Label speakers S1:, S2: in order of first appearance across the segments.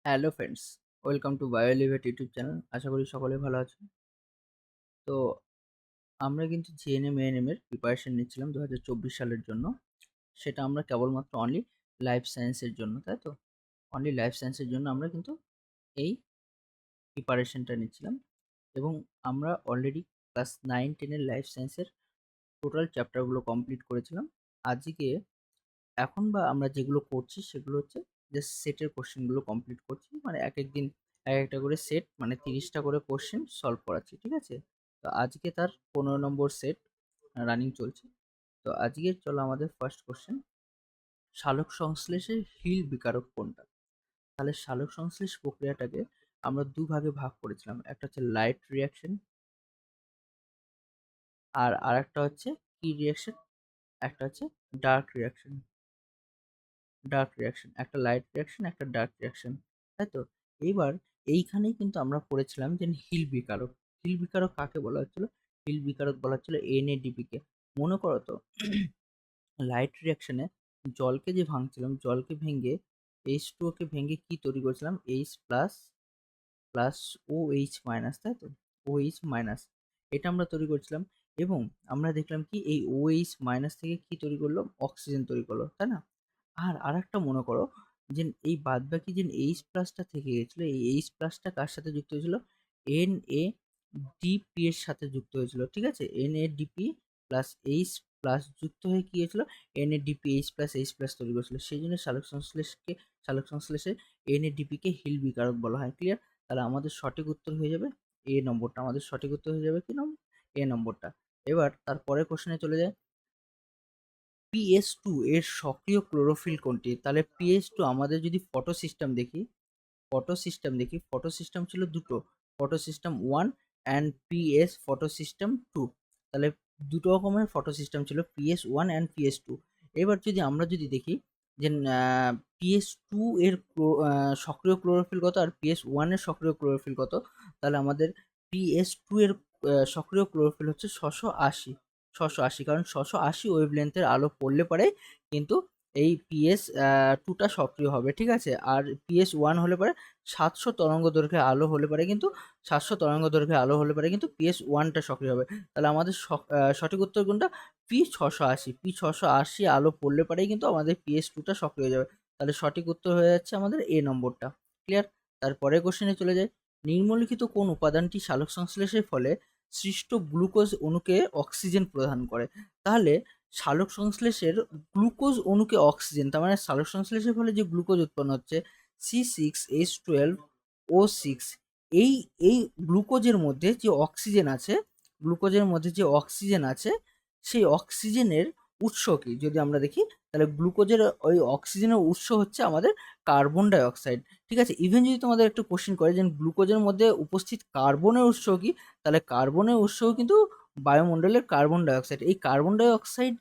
S1: Hello friends, welcome to Biolivate YouTube channel. আশা করি সকলে ভালো আছেন। তো আমরা কিন্তু জিএনএম এএনএম এর প্রিপারেশন নিচ্ছিলাম 2024 সালের জন্য। সেটা আমরা কেবলমাত্র অনলি লাইফ সায়েন্সের জন্য, তাই তো? অনলি লাইফ সায়েন্সের জন্য আমরা কিন্তু এই প্রিপারেশনটা নিচ্ছিলাম, এবং আমরা অলরেডি ক্লাস 9-10 এর লাইফ সায়েন্সের টোটাল চ্যাপ্টারগুলো কমপ্লিট করেছিলাম। আজকে এখন আমরা যেগুলো করছি সেগুলো হচ্ছে জাস্ট সেটের কোশ্চেনগুলো কমপ্লিট করছি, মানে এক এক দিন এক একটা করে সেট, মানে 30টা করে কোশ্চেন সলভ করাচ্ছি, ঠিক আছে? তো আজকে তার 15 নম্বর সেট রানিং চলছে। তো আজকে চলো আমাদের ফার্স্ট কোশ্চেন, সালোক সংশ্লেষের হিল বিকারক কোনটা? তাহলে সালোক সংশ্লেষ প্রক্রিয়াটাকে আমরা দুভাগে ভাগ করেছিলাম, একটা হচ্ছে লাইট রিয়াকশন আর আরেকটা হচ্ছে কি রিয়াকশন, একটা হচ্ছে ডার্ক রিয়াকশন। একটা লাইট রিয়াকশন, একটা ডার্ক রিয়াকশন, তাই তো? এইবার এইখানেই কিন্তু আমরা পড়েছিলাম যে হিল বিকারক। হিল বিকারক কাকে বলা হচ্ছিল? হিল বিকারক বলা হচ্ছিল এনএডিপি কে। মনে করো তো, লাইট রিয়াকশনে জলকে যে ভাঙছিলাম, জলকে ভেঙে H2O কে ভেঙে কি তৈরি করেছিলাম? H plus plus OH minus, তাই তো? OH মাইনাস এটা আমরা তৈরি করছিলাম, এবং আমরা দেখলাম কি এই OH মাইনাস থেকে কি তৈরি করলো? অক্সিজেন তৈরি করলো, তাই না? আর আরেকটা মনে করো যে এই বাদবাকি যে এইচ প্লাসটা থেকে গেছিলো, এই এইচ প্লাসটা কার সাথে যুক্ত হয়েছিল? NADP এর সাথে যুক্ত হয়েছিল, ঠিক আছে? NADP প্লাস এইচ প্লাস যুক্ত হয়ে কি হয়েছিল? NADP এইচ প্লাস তৈরি করেছিল। সেই জন্য সালোক সংশ্লেষে NADP কে হিল বিকারক বলা হয়। ক্লিয়ার? তাহলে আমাদের সঠিক উত্তর হয়ে যাবে এ নম্বরটা। আমাদের সঠিক উত্তর হয়ে যাবে কি নম্বর? এ নম্বরটা। এবার তারপরে কোশ্চেনে চলে যায়, PS2 এর সক্রিয় ক্লোরোফিল কোনটি? তাহলে PS2 আমাদের যদি ফটো সিস্টেম ছিল দুটো, photo system 1 and photo system 2। তাহলে দুটো রকমের ফটো সিস্টেম ছিল, PS1 অ্যান্ড PS2। এবার আমরা যদি দেখি যে PS2 এর সক্রিয় ক্লোরোফিল কত আর PS1 এর সক্রিয় ক্লোরোফিল কত, তাহলে আমাদের PS2 এর সক্রিয় ক্লোরোফিল হচ্ছে 680। কারণ 680 ওয়েভলেন্থের আলো পড়লে পরে কিন্তু এই PS2টা সক্রিয় হবে, ঠিক আছে? আর PS1 হলে পরে 700 তরঙ্গ দৈর্ঘ্যের আলো হলে পরে কিন্তু PS1টা সক্রিয় হবে। তাহলে আমাদের সঠিক উত্তর কোনটা? P680 আলো পড়লে পরেই কিন্তু আমাদের PS2টা সক্রিয় হয়ে যাবে। তাহলে সঠিক উত্তর হয়ে যাচ্ছে আমাদের এ নম্বরটা। ক্লিয়ার? তারপরে কোশ্চেনে চলে যায়, নিম্নলিখিত কোন উপাদানটি সালোক সংশ্লেষের ফলে সৃষ্ট গ্লুকোজ অণুকে অক্সিজেন প্রদান করে? তাহলে সালোক সংশ্লেষের গ্লুকোজ অণুকে অক্সিজেন, তার মানে সালোক সংশ্লেষের ফলে যে গ্লুকোজ উৎপন্ন হচ্ছে C6H12O6, এই এই গ্লুকোজের মধ্যে যে অক্সিজেন আছে সেই অক্সিজেনের উৎস কি? যদি আমরা দেখি, তাহলে গ্লুকোজের ওই অক্সিজেনের উৎস হচ্ছে আমাদের কার্বন ডাই অক্সাইড, ঠিক আছে? ইভেন যদি তোমাদের একটু কোশ্চেন করে যে গ্লুকোজের মধ্যে উপস্থিত কার্বনের উৎস কি, তাহলে কার্বনের উৎসও কিন্তু বায়ুমণ্ডলের কার্বন ডাই অক্সাইড। এই কার্বন ডাই অক্সাইড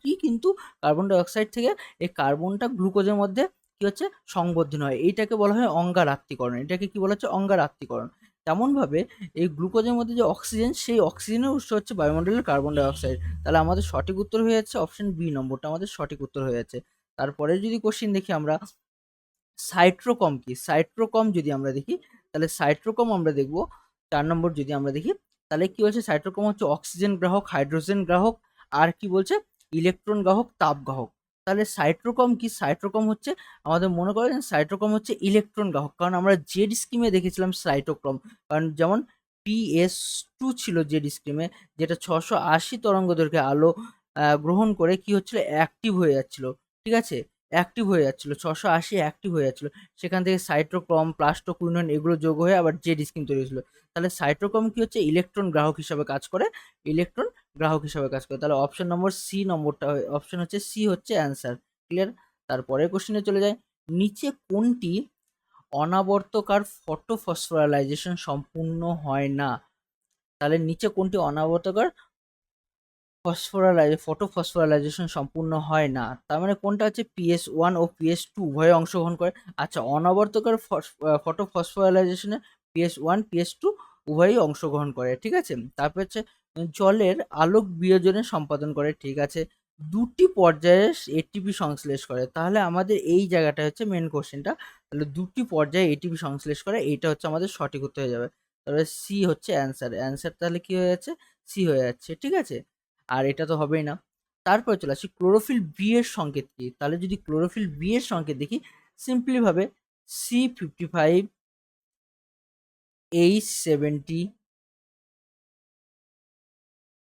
S1: থেকে এই কার্বনটা গ্লুকোজের মধ্যে কি হচ্ছে? সংবর্ধন হয়। এইটাকে বলা হয় অঙ্গারাত্মীকরণ। এটাকে কি বলা হচ্ছে? অঙ্গারাত্মীকরণ। তেমনভাবে এই গ্লুকোজের মধ্যে যে অক্সিজেন, সেই অক্সিজেনের উৎস হচ্ছে বায়ুমণ্ডলের কার্বন ডাই অক্সাইড। তাহলে আমাদের সঠিক উত্তর হয়ে যাচ্ছে অপশন বি নম্বরটা, আমাদের সঠিক উত্তর হয়ে যাচ্ছে। তারপরে যদি কোশ্চেন দেখি আমরা, সাইট্রোকম কি? সাইট্রোকম যদি আমরা দেখি, তাহলে সাইট্রোকম আমরা দেখব 4 নম্বর। যদি আমরা দেখি, তাহলে কি বলছে? সাইট্রোকম হচ্ছে অক্সিজেন গ্রাহক, হাইড্রোজেন গ্রাহক, আর কি বলছে? ইলেকট্রন গ্রাহক, তাপ গ্রাহক। তাহলে সাইট্রোকম কি? সাইট্রোকম হচ্ছে, আমাদের মনে করেন সাইট্রোকম হচ্ছে ইলেকট্রন গ্রাহক, কারণ আমরা জেড স্কিমে দেখেছিলাম সাইটোক্রম। কারণ যেমন PS2 ছিল জেড স্কিমে, যেটা 680 তরঙ্গ দৈর্ঘ্যে আলো গ্রহণ করে কি হচ্ছিল? অ্যাক্টিভ হয়ে যাচ্ছিল, ঠিক আছে? 680 অ্যাক্টিভ হয়ে যাচ্ছিল। সেখান থেকে সাইটোক্রম, প্লাস্টোকুইনন এগুলো যোগ হয়ে আবার জেড স্কিন তৈরি হয়েছিল। তাহলে সাইটোক্রম কি হচ্ছে? ইলেকট্রন গ্রাহক হিসাবে কাজ করে। তাহলে অপশন নম্বর সি নম্বরটা, অপশন হচ্ছে সি হচ্ছে অ্যান্সার। ক্লিয়ার? তারপরে কোশ্চেনে চলে যায়, নিচে কোনটি অনাবর্তকার ফটোফসফোরাইলেশন সম্পূর্ণ হয় না? তাহলে নিচে কোনটি অনাবর্তকার ফটোফসফোরাইলেশন সম্পূর্ণ হয় না? তার মানে কোনটা হচ্ছে? PS1 ও PS2 উভয়ে অংশগ্রহণ করে। আচ্ছা, অনাবর্তকার ফটোফসফোরাইলেশনে PS1 PS2 উভয়ই অংশগ্রহণ করে, ঠিক আছে? তারপর হচ্ছে জলের আলোক বিয়োজনের সম্পাদন করে, ঠিক আছে? দুটি পর্যায়ে এটিপি সংশ্লেষ করে। তাহলে আমাদের এই জায়গাটা হচ্ছে মেন কোশ্চেনটা। তাহলে দুটি পর্যায়ে এটিপি সংশ্লেষ করে, এইটা হচ্ছে আমাদের সঠিক উত্তর হয়ে যাবে। তাহলে সি হচ্ছে অ্যান্সার। অ্যান্সার তাহলে কি হয়ে যাচ্ছে? সি হয়ে যাচ্ছে, ঠিক আছে? আর এটা তো হবেই না। তারপরে চলে আসি ক্লোরোফিল বি এর সংকেত কি? তাহলে যদি ক্লোরোফিল বি এর সংকেত দেখি, সিম্পলি ভাবে C55 H70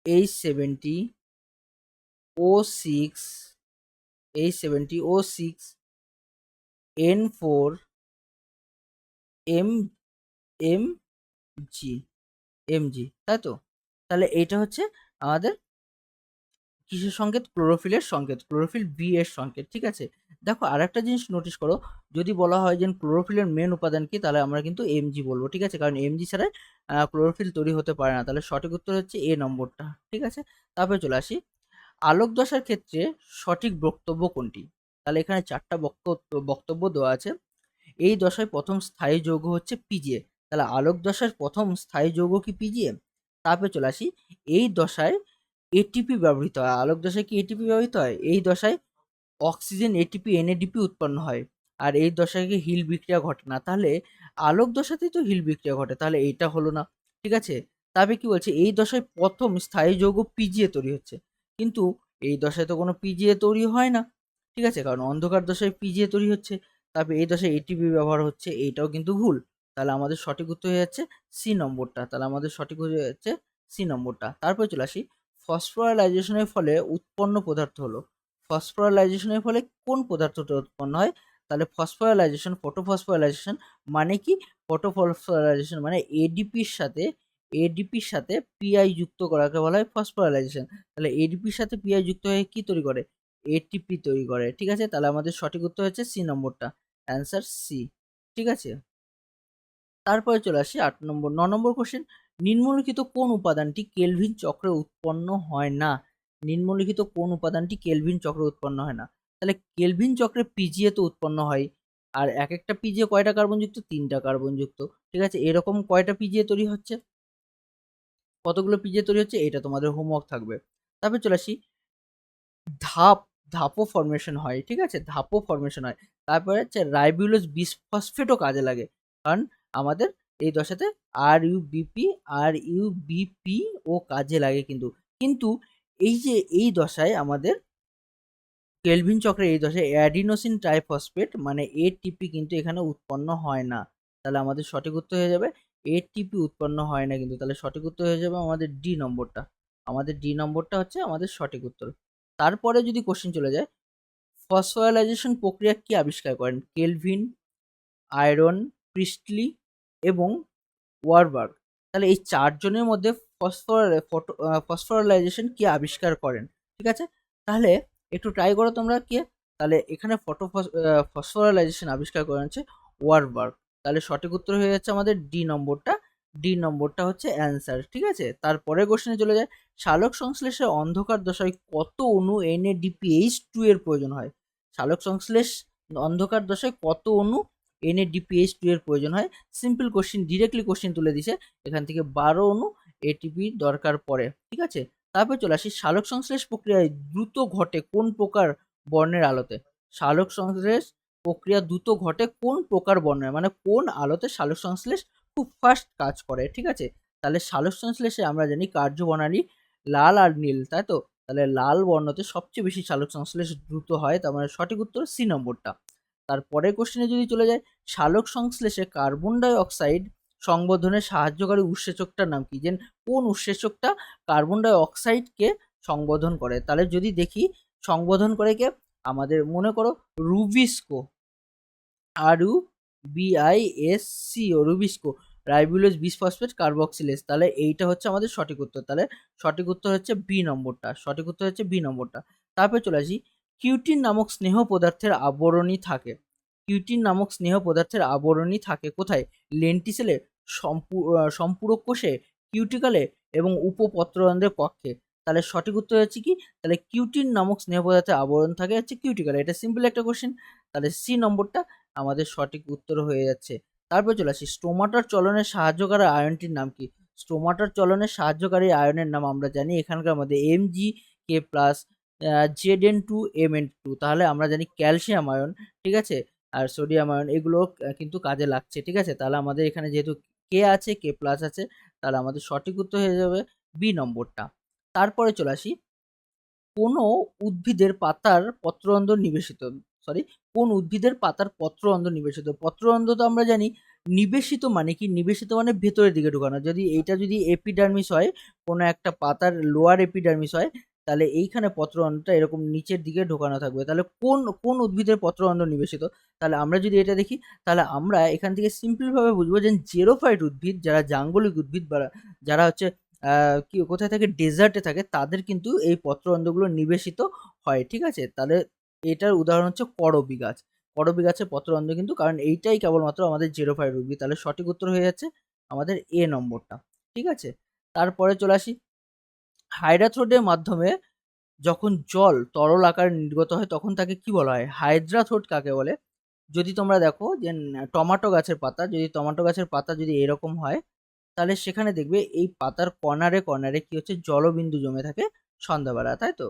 S1: H70 O6 H70 O6 N4 M G MG, তাই তো? তাহলে এইটা হচ্ছে আমাদের কিসের সংকেত? ক্লোরোফিলের সংকেত, ক্লোরোফিল বি এর সংকেত, ঠিক আছে? দেখো আরেকটা জিনিস নোটিস করো, যদি বলা হয় যে ক্লোরোফিলের মেন উপাদান কি, তাহলে আমরা কিন্তু এমজি বলবো, ঠিক আছে? কারণ এমজি ছাড়া ক্লোরোফিল তৈরি হতে পারে না। তাহলে সঠিক উত্তর হচ্ছে এ নম্বরটা, ঠিক আছে? তারপরে চলে আসি আলোক দশার ক্ষেত্রে সঠিক বক্তব্য কোনটি? তাহলে এখানে চারটা বক্তব্য দেওয়া আছে। এই দশায় প্রথম স্থায়ী যৌগ হচ্ছে পিজিএ। তাহলে আলোক দশার প্রথম স্থায়ী যৌগ কি পিজিএ? তারপরে চলে আসি এই দশায় এটিপি ব্যবহৃত হয়। আলোক দশায় কি এটিপি ব্যবহৃত হয়? এই দশায় অক্সিজেন এটিপি এনএডিপি উৎপন্ন হয়। আর এই দশায় কি হিল বিক্রিয়া ঘটে না। তাহলে আলোক দশাতেই তো হিল বিক্রিয়া ঘটে, তাহলে এইটা হলো না, ঠিক আছে? তবে কি বলছে, এই দশায় প্রথম স্থায়ী যৌগ পিজিএ তৈরি হচ্ছে, কিন্তু এই দশায় তো কোনো পিজিএ তৈরি হয় না, ঠিক আছে? কারণ অন্ধকার দশায় পিজিএ তৈরি হচ্ছে, তারপরে এই দশায় এটিপি ব্যবহার হচ্ছে, এইটাও কিন্তু ভুল। তাহলে আমাদের সঠিক উত্তর হয়ে যাচ্ছে সি নম্বরটা। তাহলে আমাদের সঠিক হয়ে যাচ্ছে সি নম্বরটা। তারপরে চলে আসি ফসফোরাইলেশনের ফলে উৎপন্ন পদার্থ হলো। ফসফোরাইলেশনের ফলে কোন পদার্থটা উৎপন্ন হয়? তাহলে ফসফোরাইলেশন, ফটোফসফোরাইলেশন মানে কি? ফটোফসফোরাইলেশন মানে এডিপির সাথে পিআই যুক্ত করাকে বলা হয় ফসফোরাইলেশন। তাহলে এডিপির সাথে পিআই যুক্ত হয়ে কি তৈরি করে? এটিপি তৈরি করে, ঠিক আছে? তাহলে আমাদের সঠিক উত্তর হচ্ছে সি নম্বরটা, অ্যান্সার সি, ঠিক আছে? তারপরে চলে আসি ৮ নম্বর ৯ নম্বর কোশ্চেন। নিম্নলিখিত কোন উপাদানটি কেলভিন চক্রে উৎপন্ন হয় না? নিম্নলিখিত কোন উপাদানটি কেলভিন চক্রে উৎপন্ন হয় না? তাহলে কেলভিন চক্রে পিজিএ তো উৎপন্ন হয়। আর এক একটা পিজিএ কয়টা কার্বনযুক্ত? ৩টা কার্বনযুক্ত, ঠিক আছে? এরকম কয়টা পিজিএ তৈরি হচ্ছে? কতগুলো পিজিএ তৈরি হচ্ছে? এটা তোমাদের হোমওয়ার্ক থাকবে। তারপর চলে আসি ধাপ ধাপও ফর্মেশন হয়, ঠিক আছে? ধাপও ফর্মেশন হয়। তারপরে হচ্ছে রাইবোলোজ বিসফসফেটও কাজে লাগে। কারণ আমাদের এই দশাতে আর ইউ বিপি ও কাজে লাগে কিন্তু। কিন্তু এই যে এই দশায় আমাদের কেলভিন চক্রে এই দশায় অ্যাডিনোসিন ট্রাইফসফেট মানে এটিপি কিন্তু এখানে উৎপন্ন হয় না। তাহলে আমাদের সঠিক উত্তর হয়ে যাবে এটিপি উৎপন্ন হয় না কিন্তু। তাহলে সঠিক উত্তর হয়ে যাবে আমাদের ডি নম্বরটা। আমাদের ডি নম্বরটা হচ্ছে আমাদের সঠিক উত্তর। তারপরে যদি কোশ্চেন চলে যায়, ফসফোরাইলেশন প্রক্রিয়া কি আবিষ্কার করেন? কেলভিন, আয়রন, প্রিস্টলি এবং ওয়ারবার্গ। তাহলে এই চারজনের মধ্যে ফসফোরাইলেশন কি আবিষ্কার করেন, ঠিক আছে? তাহলে একটু ট্রাই করো তোমরা কে। তাহলে এখানে ফসফোরাইলেশন আবিষ্কার করেন হচ্ছে ওয়ারবার্গ। তাহলে সঠিক উত্তর হয়ে যাচ্ছে আমাদের ডি নম্বরটা। ডি নম্বরটা হচ্ছে অ্যান্সার, ঠিক আছে? তারপরে কোশ্চেনে চলে যায়, সালোক সংশ্লেষে অন্ধকার দশায় কত অণু NADPH2 এর প্রয়োজন হয়? সালোক সংশ্লেষ অন্ধকার দশায় কত অণু NADPH2 এর প্রয়োজন হয়? সিম্পল কোশ্চেন, ডিরেক্টলি কোশ্চেন তুলে দিছে। এখান থেকে 12 অণু এটিপি দরকার পড়ে, ঠিক আছে? তারপর চলে আসি সালোক সংশ্লেষ প্রক্রিয়ায় দ্রুত ঘটে কোন প্রকার বর্ণের আলোতে? সালোক সংশ্লেষ প্রক্রিয়া দ্রুত ঘটে কোন প্রকার বর্ণের, মানে কোন আলোতে সালোক সংশ্লেষ খুব ফাস্ট কাজ করে, ঠিক আছে? তাহলে সালোক সংশ্লেষে আমরা জানি কার্যপ্রণালী লাল আর নীল, তাই তো? তাহলে লাল বর্ণতে সবচেয়ে বেশি সালোক সংশ্লেষ দ্রুত হয়, তার মানে সঠিক উত্তর সি নম্বরটা। তারপরের কোশ্চেনে যদি চলে যায়, সালোক সংশ্লেষে কার্বন ডাই অক্সাইড সংবন্ধনে সাহায্যকারী উৎসেচকটার নাম কি? যে কোন উৎসেচকটা কার্বন ডাই অক্সাইডকে সংবোধন করে? তাহলে যদি দেখি সংবোধন করে কে, আমাদের মনে করো rubisco, RUBISCO, rubisco, ribulose bisphosphate carboxylase. তাহলে এইটা হচ্ছে আমাদের সঠিক উত্তর। তাহলে সঠিক উত্তর হচ্ছে বি নম্বরটা, সঠিক উত্তর হচ্ছে বি নম্বরটা। তারপরে চলে আসি কিউটিন নামক স্নেহ পদার্থের আবরণী থাকে। কিউটিন নামক স্নেহ পদার্থের আবরণী থাকে কোথায়? লেন্টিসেলে, সম্পূরক কোষে, কিউটিকালে এবং উপপত্ররন্ধ্রের কক্ষে। তাহলে সঠিক উত্তর হচ্ছে কি? তাহলে কিউটিন নামক স্নেহ পদার্থের আবরণ থাকে হচ্ছে কিউটিকালে। এটা সিম্পল একটা কোশ্চেন। তাহলে সি নম্বরটা আমাদের সঠিক উত্তর হয়ে যাচ্ছে। তারপর চলে আসি স্টোমাটার চলনে সাহায্যকারী আয়নটির নাম কি? স্টোমাটার চলনে সাহায্যকারী আয়নের নাম আমরা জানি এখানকার মধ্যে MgK+, Zn2Mn2, তাহলে আমরা জানি ক্যালসিয়াম আয়ন, ঠিক আছে, আর সোডিয়াম আয়ন এগুলো কিন্তু কাজে লাগছে, ঠিক আছে। তাহলে আমাদের এখানে যেহেতু কে আছে, কে প্লাস আছে, তাহলে আমাদের সঠিক উত্তর হয়ে যাবে বি নম্বরটা। তারপরে চলে আসি, কোনো উদ্ভিদের পাতার পত্ররন্ধ্র নিবেশিত, সরি, কোন উদ্ভিদের পাতার পত্ররন্ধ্র নিবেশিত। পত্ররন্ধ্র তো আমরা জানি, নিবেশিত মানে কি, নিবেশিত মানে ভেতরের দিকে ঢোকানো। যদি এপিডার্মিস হয়, কোনো একটা পাতার লোয়ার এপিডার্মিস হয়, তাহলে এইখানে পত্ররন্ধ্রটা এরকম নিচের দিকে ঢোকানো থাকবে। তাহলে কোন কোন উদ্ভিদের পত্ররন্ধ্র নিবেশিত, তাহলে আমরা যদি এটা দেখি, তাহলে আমরা এখান থেকে সিম্পল ভাবে বুঝবো যে জেরোফাইট উদ্ভিদ, যারা জাঙ্গলিক উদ্ভিদ বা যারা হচ্ছে কি কোথায় থাকে, ডেজার্টে থাকে, তাদের কিন্তু এই পত্ররন্ধ্রগুলো নিবেশিত হয়, ঠিক আছে। তাহলে এটার উদাহরণ হচ্ছে করবী গাছ। করবী গাছের পত্ররন্ধ্র কিন্তু, কারণ এইটাই কেবলমাত্র আমাদের জেরোফাইট উদ্ভিদ। তাহলে সঠিক উত্তর হয়ে যাচ্ছে আমাদের এ নম্বরটা, ঠিক আছে। তারপরে চলে আসি, হাইড্রাথ্রোডের মাধ্যমে যখন জল তরল আকারে নির্গত হয় তখন তাকে কি বলা হয়? হাইড্রাথ্রোড কাকে বলে? যদি তোমরা দেখো যে টমেটো গাছের পাতা, যদি টমেটো গাছের পাতা যদি এরকম হয়, তাহলে সেখানে দেখবে এই পাতার কর্নারে কর্নারে কি হচ্ছে, জলবিন্দু জমে থাকে সন্ধ্যাবেলা, তাই তো?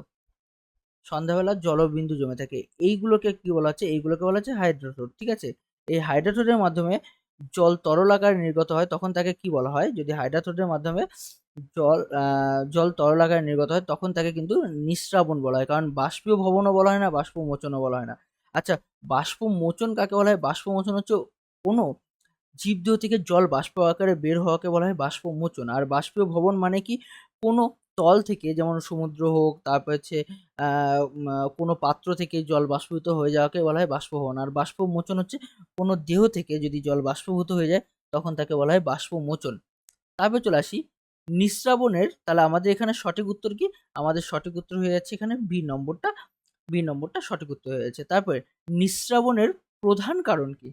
S1: সন্ধ্যাবেলা জলবিন্দু জমে থাকে, এইগুলোকে কি বলা হচ্ছে? এইগুলোকে বলা হচ্ছে হাইড্রাথ্রোড, ঠিক আছে। এই হাইড্রাথ্রোডের মাধ্যমে জল তরল আকারে নির্গত হয় তখন তাকে কি বলা হয়? যদি হাইড্রাথ্রোডের মাধ্যমে জল তরল আকারে নির্গত হয় তখন তাকে কিন্তু নিঃস্রাবণ বলা হয়। কারণ বাষ্পীয় ভবনও বলা হয় না, বাষ্পমোচনও বলা হয় না। আচ্ছা, বাষ্পমোচন কাকে বলা হয়? বাষ্পমোচন হচ্ছে কোনো জীবদেহ থেকে জল বাষ্প আকারে বের হওয়াকে বলা হয় বাষ্পমোচন। আর বাষ্পীয় ভবন মানে কি, কোনো তল থেকে, যেমন সমুদ্র হোক, তারপর হচ্ছে কোনো পাত্র থেকে জল বাষ্পীভূত হয়ে যাওয়াকে বলা হয় বাষ্পভবন। আর বাষ্পমোচন হচ্ছে কোনো দেহ থেকে যদি জল বাষ্পীভূত হয়ে যায় তখন তাকে বলা হয় বাষ্পমোচন। তারপর চলে আসি নিঃস্রাবণের, তাহলে আমাদের এখানে সঠিক উত্তর কি? আমাদের সঠিক উত্তর হয়ে যাচ্ছে এখানে বি নম্বরটা। বি নম্বরটা সঠিক উত্তর হয়ে যাচ্ছে। তারপরে নিঃস্রাবণের প্রধান কারণ কি?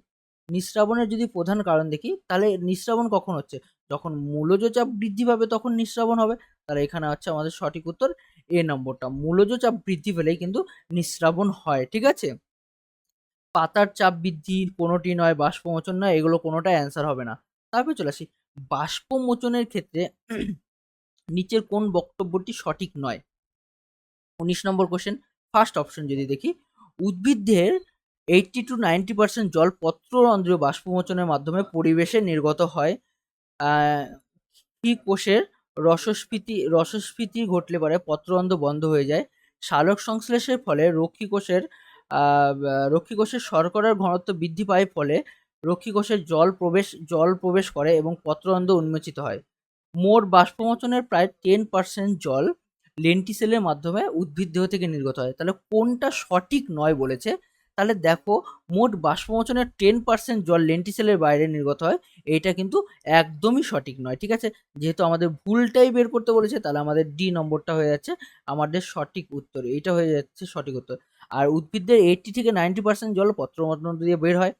S1: নিঃস্রাবণের যদি প্রধান কারণ দেখি, তাহলে নিঃস্রাবণ কখন হচ্ছে? যখন মূলজ চাপ বৃদ্ধি পাবে তখন নিঃস্রাবণ হবে। তাহলে এখানে হচ্ছে আমাদের সঠিক উত্তর এ নম্বরটা। মূলজ চাপ বৃদ্ধি পেলেই কিন্তু নিঃস্রাবণ হয়, ঠিক আছে। পাতার চাপ বৃদ্ধি কোনোটি নয়, বাষ্পমোচন নয়, এগুলো কোনোটাই অ্যান্সার হবে না। তারপরে চলে আসি, বাষ্পমোচনের ক্ষেত্রে নিচের কোন বক্তব্যটি সঠিক নয়? ১৯ নম্বর কোশ্চেন, ফার্স্ট অপশন যদি দেখি, উদ্ভিদের 80-90% জল পত্ররন্ধ্রীয় বাষ্পমোচনের মাধ্যমে পরিবেশে নির্গত হয়। কি কোষের রসস্ফীতি ঘটলে পরে পত্ররন্ধ্র বন্ধ হয়ে যায়। সালোক সংশ্লেষের ফলে রক্ষী কোষের শর্করার ঘনত্ব বৃদ্ধি পায়, ফলে রক্ষী কোষে জল প্রবেশ করে এবং পত্ররন্ধ্র উন্মোচিত হয়। মোট বাষ্পমোচনের প্রায় 10% জল লেন্টিসেলের মাধ্যমে উদ্ভিদ দেহ থেকে নির্গত হয়। তাহলে কোনটা সঠিক নয় বলেছে? তাহলে দেখো, মোট বাষ্পমোচনের 10% জল লেন্টিসেলের বাইরে নির্গত হয়, এইটা কিন্তু একদমই সঠিক নয়, ঠিক আছে। যেহেতু আমাদের ভুলটাই বের করতে বলেছে, তাহলে আমাদের ডি নম্বরটা হয়ে যাচ্ছে আমাদের সঠিক উত্তর। এইটা হয়ে যাচ্ছে সঠিক উত্তর। আর উদ্ভিদদের 80-90% জল পত্ররন্ধ্র দিয়ে বের হয়।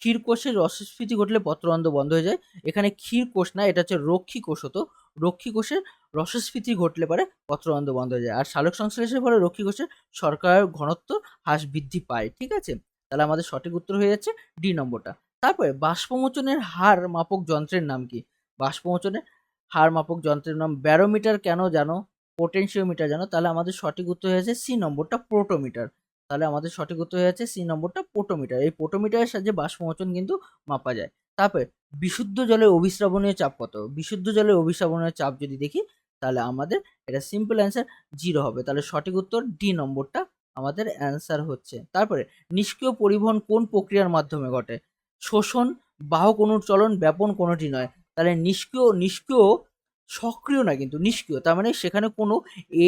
S1: ক্ষীরকোষের রসস্ফীতি ঘটলে পত্ররন্ধ্র বন্ধ হয়ে যায়। এখানে ক্ষীরকোষ না, এটা হচ্ছে রক্ষী কোষ হতো। রক্ষী কোষের রসস্ফীতি ঘটলে পারে পত্ররন্ধ্র বন্ধ হয়ে যায়। আর সালোক সংশ্লেষের ফলে রক্ষী কোষের শর্করার ঘনত্ব হ্রাস বৃদ্ধি পায়, ঠিক আছে। তাহলে আমাদের সঠিক উত্তর হয়ে যাচ্ছে ডি নম্বরটা। তারপরে বাষ্পমোচনের হার মাপক যন্ত্রের নাম কি? বাষ্পমোচনের হার মাপক যন্ত্রের নাম ব্যারোমিটার কেন জানো, পোটেনশিওমিটার জানো, তাহলে আমাদের সঠিক উত্তর হয়ে যাচ্ছে সি নম্বরটা, প্রোটোমিটার। তাহলে আমাদের সঠিক উত্তর হয়ে যাচ্ছে সি নম্বরটা, পোটোমিটার। এই পোটোমিটারের সাহায্যে বাষ্পমোচন কিন্তু মাপা যায়। তারপরে বিশুদ্ধ জলের অভিস্রাবনীয় চাপ কত? বিশুদ্ধ জলের অভিস্রাবনীয় চাপ যদি দেখি, তাহলে আমাদের এটা সিম্পল অ্যান্সার 0 হবে। তাহলে সঠিক উত্তর ডি নম্বরটা আমাদের অ্যান্সার হচ্ছে। তারপরে নিষ্ক্রিয় পরিবহন কোন প্রক্রিয়ার মাধ্যমে ঘটে? শোষণ, বাহক অণুর চলন, ব্যাপন কোনোটি নয়। তাহলে নিষ্ক্রিয় সক্রিয় না, কিন্তু নিষ্ক্রিয়, তার মানে সেখানে কোনো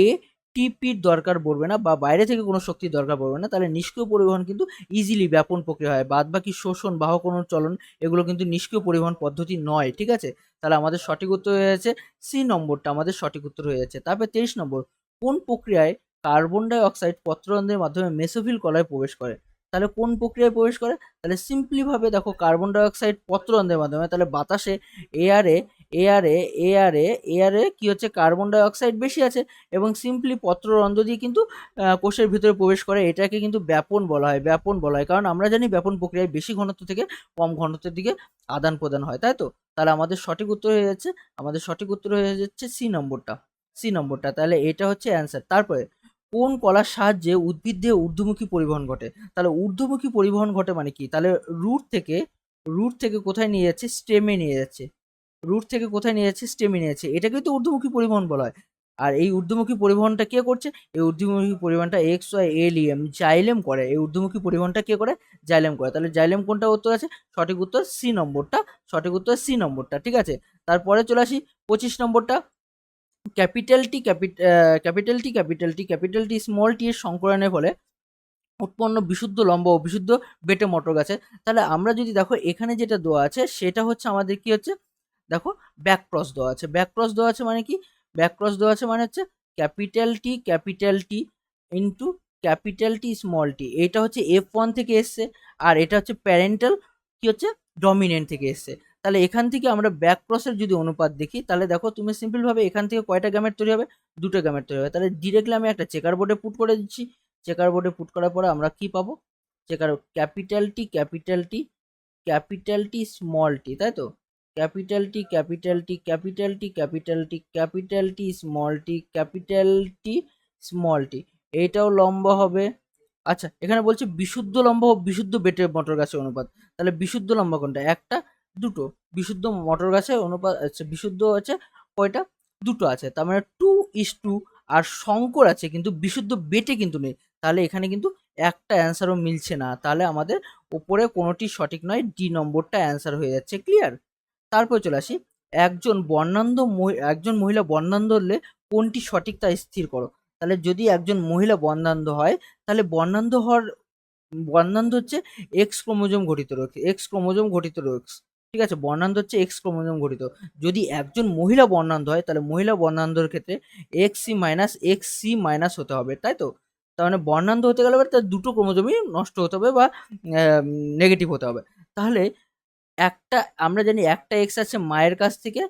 S1: এটিপির দরকার পড়বে না বা বাইরে থেকে কোনো শক্তির দরকার পড়বে না। তাহলে নিষ্ক্রিয় পরিবহন কিন্তু ইজিলি ব্যাপন প্রক্রিয়া হয়। বাদ বাকি শোষণ, বাহক অণুর চলন, এগুলো কিন্তু নিষ্ক্রিয় পরিবহন পদ্ধতি নয়, ঠিক আছে। তাহলে আমাদের সঠিক উত্তর হয়ে যাচ্ছে সি নম্বরটা, আমাদের সঠিক উত্তর হয়ে যাচ্ছে। তারপরে 23 নম্বর, কোন প্রক্রিয়ায় কার্বন ডাই অক্সাইড পত্ররন্ধ্রের মাধ্যমে মেসোফিল কলায় প্রবেশ করে? তাহলে কোন প্রক্রিয়ায় প্রবেশ করে? তাহলে সিম্পলি ভাবে দেখো, কার্বন ডাই অক্সাইড পত্ররন্ধ্রের মাধ্যমে, তাহলে বাতাসে এয়ারে এয়ারে এয়ারে এয়ারে কি হচ্ছে, কার্বন ডাই অক্সাইড বেশি আছে এবং সিম্পলি পত্ররন্ধ্র দিয়ে কিন্তু কোষের ভিতরে প্রবেশ করে। এটাকে কিন্তু ব্যাপন বলা হয়, ব্যাপন বলা হয়। কারণ আমরা জানি ব্যাপন প্রক্রিয়ায় বেশি ঘনত্ব থেকে কম ঘনত্বের দিকে আদান প্রদান হয়, তাই তো। তাহলে আমাদের সঠিক উত্তর হয়ে যাচ্ছে, আমাদের সঠিক উত্তর হয়ে যাচ্ছে সি নম্বরটা, সি নম্বরটা। তাহলে এটা হচ্ছে অ্যান্সার। তারপরে কোন কলার সাহায্যে উদ্ভিদ দেহে ঊর্ধ্বমুখী পরিবহন ঘটে? তাহলে ঊর্ধ্বমুখী পরিবহন ঘটে মানে কি? তাহলে রুট থেকে কোথায় নিয়ে যাচ্ছে? স্টেমে নিয়ে যাচ্ছে। রুট থেকে কোথায় নিয়ে যাচ্ছে? স্টেমে নিয়ে যাচ্ছে। এটাকেই তো ঊর্ধ্বমুখী পরিবহন বলা হয়। আর এই ঊর্ধ্বমুখী পরিবহনটা কে করছে? এই ঊর্ধ্বমুখী পরিবহনটা X Y L E M xylem করে। এই ঊর্ধ্বমুখী পরিবহনটা কে করে? জাইলেম করে। তাহলে জাইলেম কোনটা উত্তর আছে? সঠিক উত্তর সি নম্বরটা। সঠিক উত্তর সি নম্বরটা। ঠিক আছে? তারপরে চলে আসি 25 নম্বরটা। ক্যাপিটাল টি স্মল টি এর সংকলনের ফলে উৎপন্ন বিশুদ্ধ লম্ব ও বিশুদ্ধ বেটে মটর গাছে। তাহলে আমরা যদি দেখো এখানে যেটা দেওয়া আছে সেটা হচ্ছে আমাদের কি হচ্ছে, দেখো ব্যাক ক্রস দেওয়া আছে। ব্যাক ক্রস দেওয়া আছে মানে কি? ব্যাক ক্রস দেওয়া আছে মানে হচ্ছে capital T into capital T small T. এটা হচ্ছে F1 থেকে এসছে, আর এটা হচ্ছে প্যারেন্টাল কি হচ্ছে ডমিনেন্ট থেকে এসছে। তাহলে এখান থেকে আমরা ব্যাক ক্রসের যদি অনুপাত দেখি, তাহলে দেখো তুমি সিম্পল ভাবে এখান থেকে কয়টা গ্যামেট তৈরি হবে? দুটো গ্যামেট তৈরি হবে। তাহলে ডিরেক্টলি আমি একটা চেকার বোর্ডে পুট করে দিচ্ছি। চেকার বোর্ডে পুট করার পরে আমরা কি পাবো? চেকার ক্যাপিটাল টি স্মল টি, তাই তো? ক্যাপিটাল টি স্মল টি, এইটাও লম্ব হবে। আচ্ছা, এখানে বলছে বিশুদ্ধ লম্ব ও বিশুদ্ধ বেটে মটর গাছের অনুপাত। তাহলে বিশুদ্ধ লম্ব কোনটা? একটা, দুটো। বিশুদ্ধ মটর গাছের অনুপাত, আচ্ছা বিশুদ্ধ আছে কয়টা? দুটো আছে। তার মানে 2:2। আর শঙ্কর আছে কিন্তু বিশুদ্ধ বেটে কিন্তু নেই। তাহলে এখানে কিন্তু একটা অ্যান্সারও মিলছে না। তাহলে আমাদের উপরে কোনোটি সঠিক নয়, ডি নম্বরটা অ্যান্সার হয়ে যাচ্ছে। ক্লিয়ার? তারপর চলে আসি, একজন মহিলা বর্ণান্ধ হলে কোনটি সঠিক তা স্থির করো। তাহলে যদি একজন মহিলা বর্ণান্ধ হয়, তাহলে বর্ণান্ধ হচ্ছে এক্স ক্রোমোজোম ঘটিত রোগ, ঠিক আছে? বর্ণান্ধ হচ্ছে এক্স ক্রোমোজোম ঘটিত। যদি একজন মহিলা বর্ণান্ধ হয়, তাহলে মহিলা বর্ণান্ধর ক্ষেত্রে এক্স সি মাইনাস হতে হবে, তাই তো? তার মানে বর্ণান্ধ হতে গেলে তার দুটো ক্রোমোজোমই নষ্ট হতে হবে বা নেগেটিভ হতে হবে। তাহলে একটা, আমরা জানি একটা এক্স আছে মায়ের কাছ থেকে,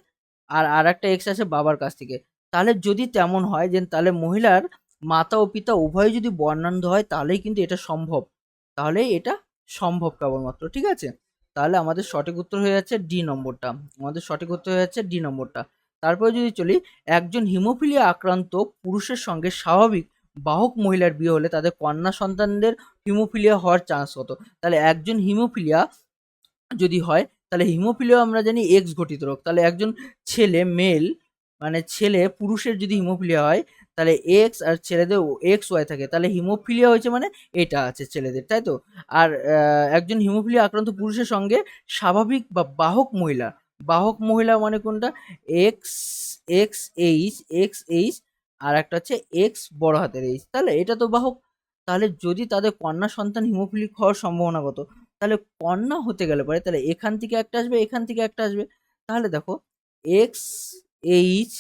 S1: আর আরেকটা এক্স আছে বাবার কাছ থেকে। তাহলে যদি তেমন হয় যে তাহলে মহিলার মাতা ও পিতা উভয়ই যদি বর্ণান্ধ হয়, তাহলেই কিন্তু এটা সম্ভব। তাহলেই এটা সম্ভব কেবলমাত্র। ঠিক আছে? তাহলে আমাদের সঠিক উত্তর হয়ে যাচ্ছে ডি নম্বরটা। আমাদের সঠিক উত্তর হয়ে যাচ্ছে ডি নম্বরটা। তারপরে যদি চলি, একজন হিমোফিলিয়া আক্রান্ত পুরুষের সঙ্গে স্বাভাবিক বাহক মহিলার বিয়ে হলে তাদের কন্যা সন্তানদের হিমোফিলিয়া হওয়ার চান্স কত? তাহলে একজন হিমোফিলিয়া যদি হয়, তাহলে হিমোফিলিয়া আমরা জানি এক্স ঘটিত রোগ। তাহলে একজন মেল মানে ছেলে পুরুষের যদি হিমোফিলিয়া হয়, তাহলে এক্স, আর ছেলেদের এক্স ওয়াই থাকে। তাহলে হিমোফিলিয়া হয়েছে মানে এটা আছে ছেলেদের, তাই তো? আর একজন হিমোফিলিয়া আক্রান্ত পুরুষের সঙ্গে স্বাভাবিক বা বাহক মহিলা মানে কোনটা? এক্স এক্স এইচ, আর একটা হচ্ছে এক্স বড় হাতের এইচ। তাহলে এটা তো বাহক। তাহলে যদি তাদের কন্যা সন্তান হিমোফিলিক হওয়ার সম্ভাবনা কত? তাহলে কন্যা হতে গেলে পরে তাহলে এখান থেকে একটা আসবে, এখান থেকে একটা আসবে। তাহলে দেখো এক্স এইচ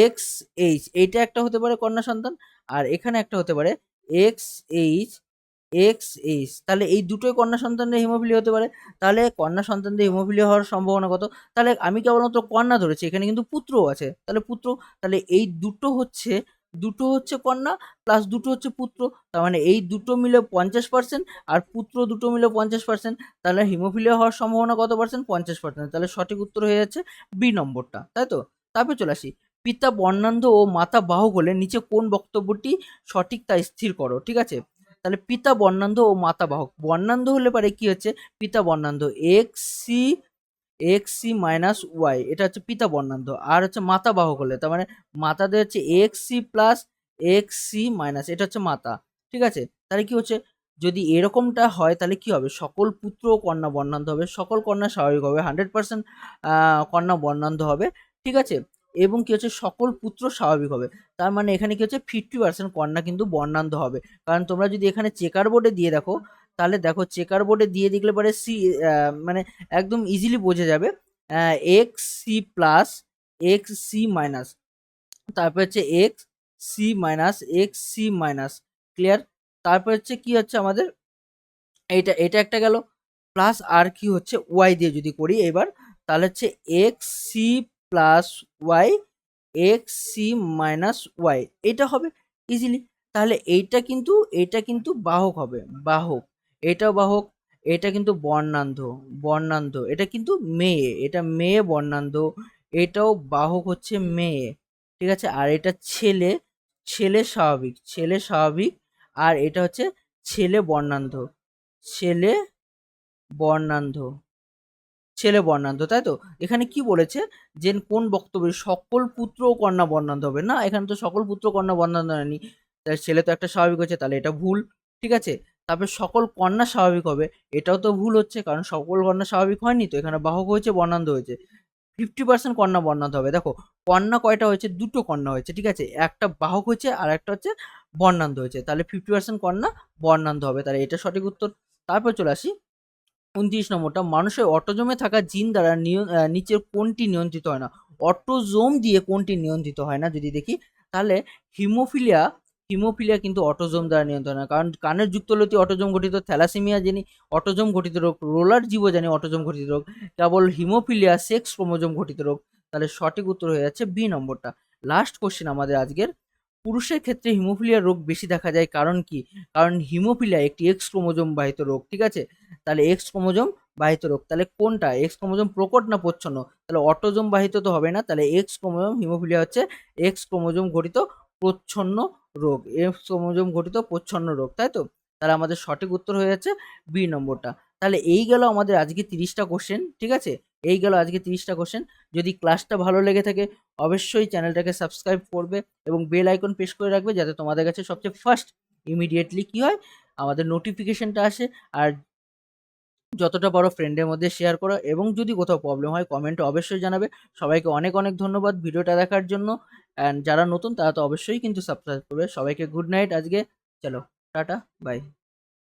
S1: এক্স এইচ এইটা একটা হতে পারে কন্যা সন্তান, আর এখানে একটা হতে পারে এক্স এইচ তাহলে এই দুটোই কন্যা সন্তানদের হিমোফিলিয়া হতে পারে। তাহলে কন্যা সন্তানদের হিমোফিলিয়া হওয়ার সম্ভাবনা কত? তাহলে আমি কেবলমাত্র কন্যা ধরেছি, এখানে কিন্তু পুত্রও আছে। তাহলে পুত্র, তাহলে এই দুটো হচ্ছে কন্যা, প্লাস দুটো হচ্ছে পুত্র। তার মানে এই দুটো মিলে 50%, আর পুত্র দুটো মিলে 50%। তাহলে হিমোফিলিয়া হওয়ার সম্ভাবনা কত পার্সেন্ট? 50%। তাহলে সঠিক উত্তর হয়ে যাচ্ছে বি নম্বরটা, তাই তো? তারপর চলে আসি, পিতা বর্ণান্ধ ও মাতা বাহক হলে নিচে কোন বক্তব্যটি সঠিক তা স্থির করো। ঠিক আছে? তাহলে পিতা বর্ণান্ধ ও মাতা বাহক। বর্ণান্ধ হলে পারে কি হচ্ছে? পিতা বর্ণান্ধ এক্স সি মাইনাস ওয়াই, এটা হচ্ছে পিতা বর্ণান্ধ। আর হচ্ছে মাতা বাহক হলে, তার মানে মাতাদের হচ্ছে x c plus x c minus, এটা হচ্ছে মাতা। ঠিক আছে? তাহলে কি হচ্ছে, যদি এরকমটা হয় তাহলে কি হবে? সকল পুত্র ও কন্যা বর্ণান্ধ হবে, সকল কন্যা স্বাভাবিক হবে, 100% কন্যা বর্ণান্ধ হবে। ঠিক আছে? এবং কি হচ্ছে, সকল পুত্র স্বাভাবিক হবে। তার মানে এখানে কি হচ্ছে, 50% কন্যা কিন্তু বর্ণান্ধ হবে। কারণ তোমরা যদি এখানে চেকার বোর্ডে দিয়ে দেখো, তাহলে দেখো চেকার বোর্ডে দিয়ে দেখলে পরে মানে একদম ইজিলি বোঝা যাবে। X c plus x c minus, তারপর হচ্ছে এক্স সি মাইনাস। ক্লিয়ার? তারপর হচ্ছে কি হচ্ছে আমাদের, এটা একটা গেল। প্লাস আর কি হচ্ছে, ওয়াই দিয়ে যদি করি এবার, তাহলে হচ্ছে x c plus y x c minus y, এটা হবে ইজিলি। তাহলে এইটা কিন্তু বাহক হবে, বাহক। এটাও বাহক। এটা কিন্তু বর্ণান্ধ, এটা কিন্তু মেয়ে, এটা মেয়ে বর্ণান্ধ। এটাও বাহক হচ্ছে মেয়ে। ঠিক আছে? আর এটা ছেলে, ছেলে স্বাভাবিক, ছেলে স্বাভাবিক। আর এটা হচ্ছে ছেলে বর্ণান্ধ, ছেলে বর্ণান্ধ, ছেলে বর্ণান্ধ, তাই তো? এখানে কি বলেছে যে কোন বক্তব্যে সকল পুত্র ও কন্যা বর্ণান্ধ হবে? না, এখানে তো সকল পুত্র কন্যা বর্ণান্ধ হয়নি। তাই ছেলে তো একটা স্বাভাবিক হচ্ছে, তাহলে এটা ভুল। ঠিক আছে? তারপরে সকল কন্যা স্বাভাবিক হবে, এটাও তো ভুল হচ্ছে, কারণ সকল কন্যা স্বাভাবিক হয়নি তো, এখানে বাহক হয়েছে, বর্ণান্ধ হয়েছে। 50% কন্যা বর্ণান্ধ হবে। দেখো কন্যা কয়টা হয়েছে? দুটো কন্যা হয়েছে, ঠিক আছে? একটা বাহক হয়েছে আর একটা হচ্ছে বর্ণান্ধ হয়েছে, তাহলে 50% কন্যা বর্ণান্ধ হবে, তাহলে এটা সঠিক উত্তর। তারপর চলে আসি 29 নম্বরটা, মানুষের অটোজোমে থাকা জিন দ্বারা নিচের কোনটি নিয়ন্ত্রিত হয় না? অটোজোম দিয়ে কোনটি নিয়ন্ত্রিত হয় না যদি দেখি, তাহলে হিমোফিলিয়া, হিমোফিলিয়া কিন্তু অটোজোম দ্বারা নিয়ন্ত্রণ হয়, কারণ কানের যুক্তলতি অটোজোম গঠিত, থ্যালাসেমিয়া জানি অটোজোম ঘটিত রোগ, রোলার জীব জানি অটোজোম ঘটিত রোগ, কেবল হিমোফিলিয়া সেক্স ক্রোমোজোম ঘটিত রোগ। তাহলে সঠিক উত্তর হয়ে যাচ্ছে বি নম্বরটা। লাস্ট কোশ্চেন আমাদের আজকের, পুরুষের ক্ষেত্রে হিমোফিলিয়া রোগ বেশি দেখা যায় কারণ কি? কারণ হিমোফিলিয়া একটি এক্স ক্রোমোজোম বাহিত রোগ, ঠিক আছে? তাহলে এক্স ক্রোমোজোম বাহিত রোগ, তাহলে কোনটা? এক্স ক্রোমোজোম প্রকট না প্রচ্ছন্ন? তাহলে অটোজোম বাহিত তো হবে না, তাহলে এক্স ক্রোমোজোম, হিমোফিলিয়া হচ্ছে এক্স ক্রোমোজোম ঘটিত প্রচ্ছন্ন রোগ, এক্স ক্রোমোজোম ঘটিত প্রচ্ছন্ন রোগ, তাই তো? তাহলে আমাদের সঠিক উত্তর হয়ে যাচ্ছে বি নম্বরটা। তাহলে এই গেল আমাদের আজকে 30টা কোশ্চেন, ঠিক আছে? এই গেল আজকে 30টা কোশ্চেন। যদি ক্লাসটা ভালো লেগে থাকে অবশ্যই চ্যানেলটাকে সাবস্ক্রাইব করবে এবং বেল আইকন প্রেস করে রাখবে, যাতে তোমাদের কাছে সবচেয়ে ফার্স্ট ইমিডিয়েটলি কি হয়, আমাদের নোটিফিকেশনটা আসে। আর যতটা পারো ফ্রেন্ডের মধ্যে শেয়ার করো, এবং যদি কোথাও প্রবলেম হয় কমেন্টে অবশ্যই জানাবে। সবাইকে অনেক অনেক ধন্যবাদ ভিডিওটা দেখার জন্য। অ্যান্ড যারা নতুন তারা তো অবশ্যই কিন্তু সাবস্ক্রাইব করবে। সবাইকে গুড নাইট আজকে। চলো, টাটা, বাই।